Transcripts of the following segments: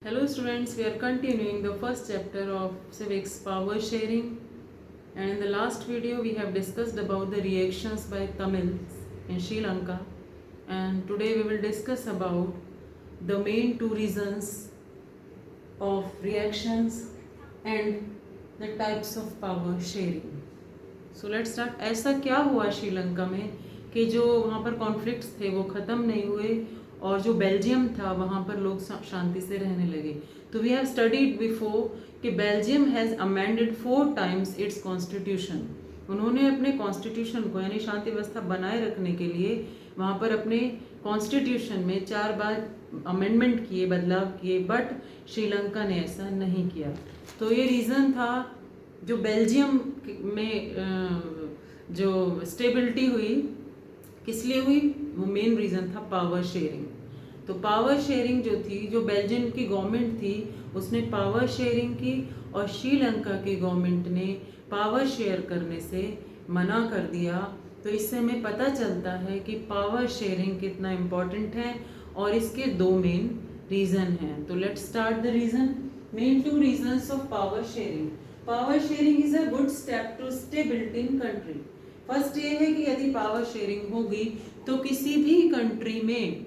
Hello students, we are continuing the first chapter of civics power sharing, and in the last video we have discussed about the reactions by Tamils in Sri Lanka, and today we will discuss about the main two reasons of reactions and the types of power sharing. So let's start. ऐसा क्या हुआ श्रीलंका में कि जो वहाँ पर conflicts थे वो ख़त्म नहीं हुए और जो बेल्जियम था वहाँ पर लोग शांति से रहने लगे. तो वी हैव स्टडीड बिफोर कि Belgium has amended 4 times it's constitution. उन्होंने अपने कॉन्स्टिट्यूशन को यानी शांति व्यवस्था बनाए रखने के लिए वहाँ पर अपने कॉन्स्टिट्यूशन में 4 बार अमेंडमेंट किए, बदलाव किए, बट श्रीलंका ने ऐसा नहीं किया. तो ये रीज़न था जो बेल्जियम में जो स्टेबिलिटी हुई, किस लिए हुई, वो मेन रीज़न था पावर शेयरिंग. तो पावर शेयरिंग जो थी, जो बेल्जियम की गवर्नमेंट थी उसने पावर शेयरिंग की और श्रीलंका की गवर्नमेंट ने पावर शेयर करने से मना कर दिया. तो इससे हमें पता चलता है कि पावर शेयरिंग कितना इम्पोर्टेंट है और इसके 2 मेन रीज़न हैं. तो let's start the reason. Main 2 reasons of power sharing. Power sharing is a good step to stability in country. First ये है कि यदि पावर शेयरिंग होगी तो किसी भी कंट्री में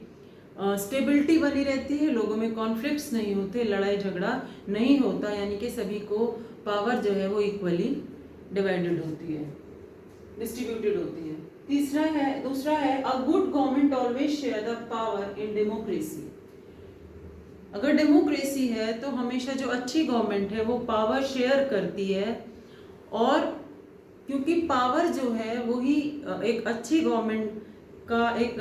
स्टेबिलिटी बनी रहती है, लोगों में कॉन्फ्लिक्ट्स नहीं होते, लड़ाई झगड़ा नहीं होता, यानी कि सभी को पावर जो है वो इक्वली डिवाइडेड होती है, डिस्ट्रीब्यूटेड होती है. दूसरा है a good government always share the power in democracy. अगर डेमोक्रेसी है तो हमेशा जो अच्छी गवर्नमेंट है वो पावर शेयर करती है, और क्योंकि पावर जो है वही एक अच्छी गवर्नमेंट का एक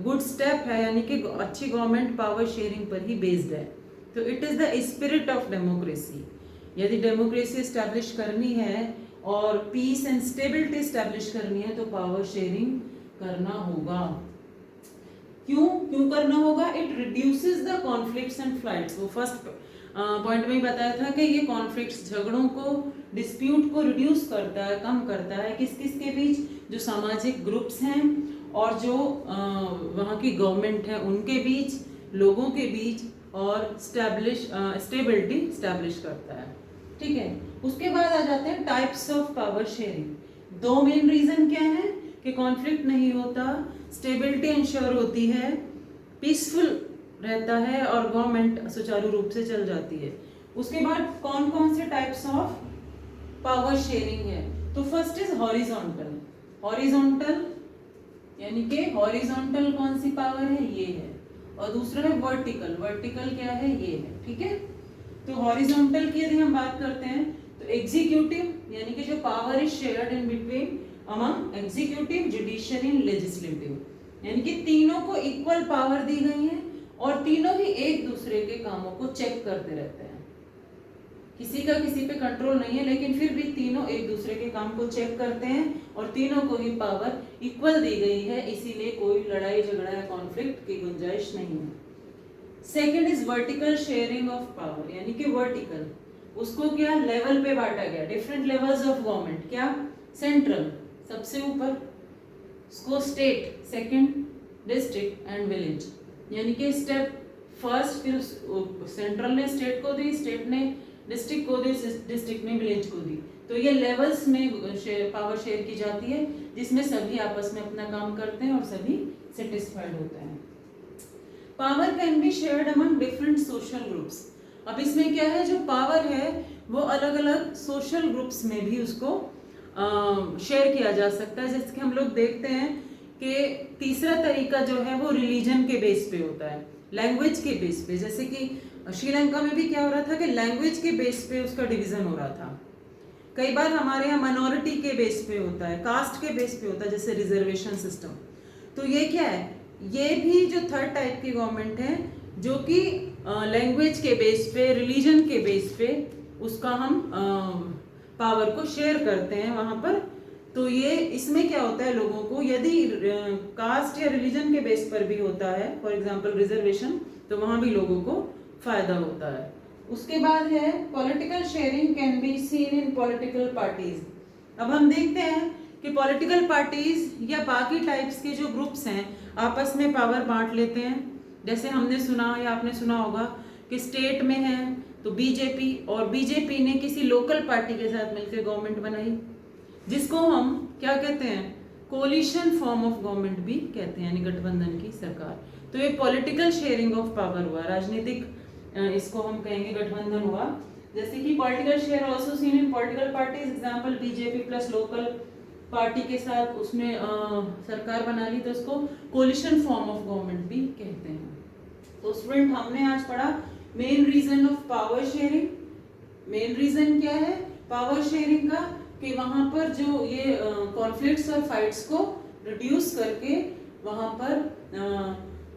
गुड स्टेप है, यानी कि अच्छी गवर्नमेंट पावर शेयरिंग पर ही बेस्ड है. तो it is the spirit of democracy. यदि डेमोक्रेसी इस्टेब्लिश करनी है और पीस एंड स्टेबिलिटी इस्टेब्लिश करनी है तो पावर शेयरिंग करना होगा. क्यों करना होगा? It reduces the conflicts and flights. वो फर्स्ट पॉइंट में ही बताया था कि ये कॉन्फ्लिक्ट्स, झगड़ों को, डिस्प्यूट को रिड्यूस करता है, कम करता है. किस किस के बीच? जो सामाजिक ग्रुप्स हैं और जो वहाँ की गवर्नमेंट है उनके बीच, लोगों के बीच, और स्टेबिलिटी स्टैब्लिश करता है. ठीक है. उसके बाद आ जाते हैं types of power sharing. 2 main reason क्या है कि कॉन्फ्लिक्ट नहीं होता, स्टेबिलिटी इंश्योर होती है, पीसफुल रहता है और गवर्नमेंट सुचारू रूप से चल जाती है. उसके बाद कौन कौन से टाइप्स ऑफ पावर शेयरिंग है? तो फर्स्ट इज हॉरिजॉन्टल. हॉरिजॉन्टल यानी कि हॉरिजॉन्टल कौन सी पावर है? ये है. और दूसरा है वर्टिकल. वर्टिकल क्या है? ये है. ठीक है. तो हॉरिजॉन्टल की यदि हम बात करते हैं तो एग्जीक्यूटिव, यानी कि जो power is shared in between among executive, judiciary and legislative, यानी कि तीनों को इक्वल पावर दी गई है और तीनों ही एक दूसरे के कामों को चेक करते रहते हैं. किसी का किसी पे कंट्रोल नहीं है, लेकिन फिर भी तीनों एक दूसरे के काम को चेक करते हैं और तीनों को ही पावर इक्वल दी गई है, इसीलिए कोई लड़ाई झगड़ा या कॉन्फ्लिक्ट की गुंजाइश नहीं है. Second is vertical sharing of power, यानी कि वर्टिकल, उसको क्या लेवल पे बांटा गया, डिफरेंट लेवल्स ऑफ गवर्नमेंट. क्या? सेंट्रल सबसे ऊपर, उसको state, second district and village, यानी कि स्टेप फर्स्ट, फिर सेंट्रल ने स्टेट को दी, स्टेट ने डिस्ट्रिक्ट को दी, डिस्ट्रिक्ट ने विलेज को दी. तो ये लेवल्स में पावर शेयर की जाती है, जिसमें सभी आपस में अपना काम करते हैं और सभी सेटिस्फाइड होते हैं. Power can be shared among different social groups. अब इसमें क्या है, जो पावर है वो अलग अलग सोशल ग्रुप्स में भी उसको शेयर किया जा सकता है. जैसे कि हम लोग देखते हैं कि तीसरा तरीका जो है वो रिलीजन के बेस पे होता है, लैंग्वेज के बेस पे. जैसे कि श्रीलंका में भी क्या हो रहा था कि लैंग्वेज के बेस पे उसका डिवीजन हो रहा था. कई बार हमारे यहाँ माइनॉरिटी के बेस पे होता है, कास्ट के बेस पे होता है, जैसे रिजर्वेशन सिस्टम. तो ये क्या है, ये भी जो थर्ड टाइप की गवर्नमेंट है जो कि लैंग्वेज के बेस पे, रिलीजन के बेस पे उसका हम पावर को शेयर करते हैं वहाँ पर. तो ये इसमें क्या होता है, लोगों को यदि कास्ट या रिलीजन के बेस पर भी होता है, फॉर एग्जांपल रिजर्वेशन, तो वहाँ भी लोगों को फायदा होता है. उसके बाद है political sharing can be seen in political parties. अब हम देखते हैं कि पॉलिटिकल पार्टीज या बाकी टाइप्स के जो ग्रुप्स हैं आपस में पावर बांट लेते हैं. जैसे हमने सुना या आपने सुना होगा कि स्टेट में है तो बीजेपी, और बीजेपी ने किसी लोकल पार्टी के साथ मिलकर गवर्नमेंट बनाई, जिसको हम क्या कहते हैं, कोलिशन फॉर्म ऑफ गवर्नमेंट भी कहते हैं, यानी गठबंधन की सरकार। तो ये पॉलिटिकल शेयरिंग ऑफ पावर हुआ, राजनीतिक इसको हम कहेंगे गठबंधन हुआ। जैसे कि political share also seen in political parties, example BJP plus local party के साथ उसने सरकार बना ली, तो उसको कोलिशन फॉर्म ऑफ गवर्नमेंट भी कहते हैं। तो स्टूडेंट हमने आज पढ़ा main reason of power sharing. Main reason क्या है पावर शेयरिंग का, कि वहां पर जो ये कॉन्फ्लिक्ट्स और फाइट्स को रिड्यूस करके वहां पर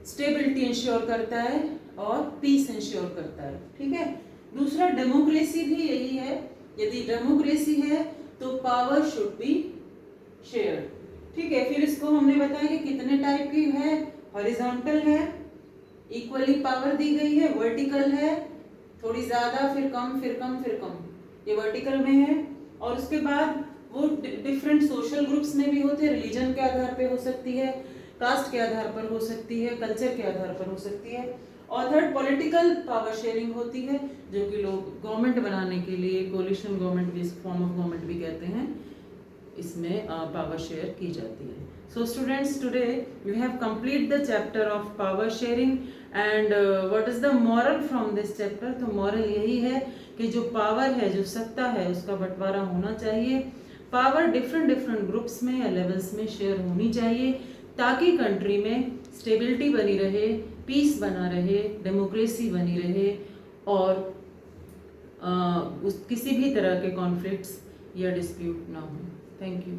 स्टेबिलिटी इंश्योर करता है और पीस इंश्योर करता है, ठीक है। दूसरा डेमोक्रेसी भी यही है, यदि डेमोक्रेसी है तो पावर शुड बी शेयर, ठीक है। फिर इसको हमने बताया कि कितने टाइप की है, हॉरिजॉन्टल है, इक्वली पावर दी गई है, वर्टिकल है, थोड़ी ज्यादा फिर कम फिर कम फिर कम, ये वर्टिकल में है। और उसके बाद वो डिफरेंट सोशल ग्रुप्स में भी होते हैं, रिलीजन के आधार पे हो सकती है, कास्ट के आधार पर हो सकती है, कल्चर के आधार पर हो सकती है। और थर्ड पॉलिटिकल पावर शेयरिंग होती है, जो कि लोग गवर्नमेंट बनाने के लिए कोलिशन गवर्नमेंट भी, फॉर्म ऑफ गवर्नमेंट भी कहते हैं, इसमें पावर शेयर की जाती है। So students, today we have complete the chapter of power sharing and what is the moral from this chapter. तो मॉरल यही है कि जो पावर है, जो सत्ता है, उसका बंटवारा होना चाहिए। पावर डिफरेंट ग्रुप्स में या लेवल्स में शेयर होनी चाहिए, ताकि कंट्री में स्टेबिलिटी बनी रहे, पीस बना रहे, डेमोक्रेसी बनी रहे, और किसी भी तरह के कॉन्फ्लिक्ट्स या डिस्प्यूट ना हो। Thank you.